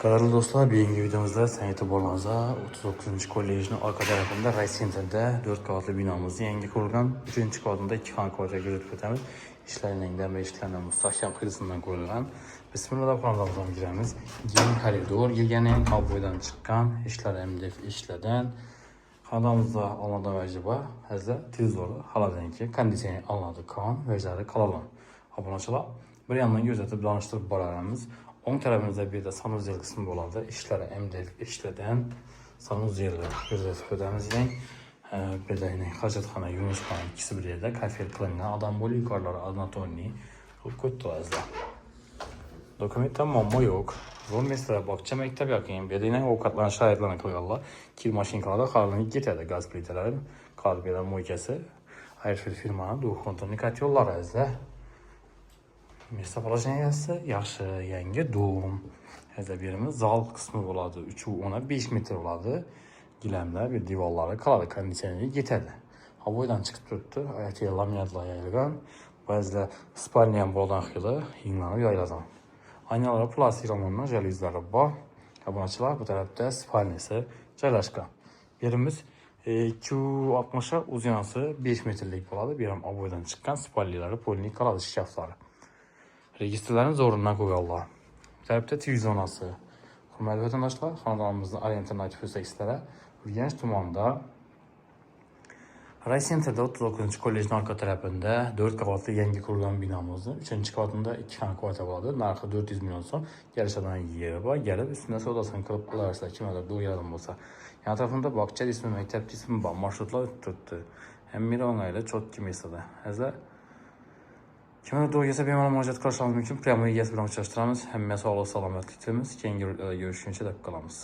Qadrli do'stlar, bugungi videomizda sizlarga e'tiboringizga 39-kollejning orqa tarafida Raysenterda 4 qavatli binomizning yangi qurilgan 3-qavatida 2 xona kvartira kuzatib o'tamiz. Ishlarning eshiklardan mustahkam qilishdan ko'rilgan. Bismillah xonadonimizga kiramiz. Keng koridor, yegani avboydan chiqqan, ishlar MDF ishlardan. Xonadonimizda olinadigan vajiba hozir televizor, xaladanki konditsioner olinadi, kon vajlari qalalan. Obunachilar bir yandan kuzatib tanishtirib boramiz. O'ng tarafimizda bir de sanuzel qismi bo'ladi. Ishlar MDF ishlardan sanuzellar kuzatib o'tamiz. Bir de hojatxona, yuvishxona ikkisi bir yerda kafel qilingan. Odam bo'li yuqorilari однотонный qilib ko'tdirazlar. Dokumentda muammo yo'q. Zo'r meslar bog'cha maktab yoki bedina ovqatlanish sharoitlarini qilganlar. Kir mashinkalarda qalinib ketadi. Gaz plitalari, qalblar mo'ykasi, Airfield firmani duxontorni kotyollar azda. Место положенияsi yaxshi, yangi dom. Hozir birimiz zal qismi bo'ladi. 3.5 metr bo'ladi. Gilamlar, bir divorlari qoladi, konditsioner yetadi. Havodan chiqib turibdi, aytiga laminatlar yoyilgan. Ba'zida spalni ham bo'lgan xili yinglanib yoyilgan. Aynalar plastik romandan jaluzlari bor. Obunachilar bu tarafda spalnisi joylashgan. Birimiz 2.60 uzunasi 5 metrlik bo'ladi. Bir ham havodan chiqqan spalnilari polnik qoladi shkaflari. Registrlarni zo'rindan qo'yganlar. Bu tarafda TV zonasi. Hurmatli vatandoshlar, xonadonimizning alternativ seksiyalari Urganch tumanida Raysenterda 39-kollejning orqa tarafida 4 qavatli yangi qurilgan binomizning 3-qavatida 2 xona kvartira bo'ladi. Narxi 400 million so'm. Kelishadigan yeri bor. Kelib ustida savdosini qilib olasizlar, kimdir do'yadan bo'lsa. Yan tarafida bog'cha ismi, maktab ismi bor. Marshrutlar o'tib turibdi. Hamma o'ngayli cho'tki mesada. Hozir kimdir do'yasa bemalol murojaat qilishingiz mumkin. Prямо egasi bilan uchrashtiramiz. Hamma sog'lik, salomatlik tilamiz. Keyingi videoda görüşguncha deb qolamiz.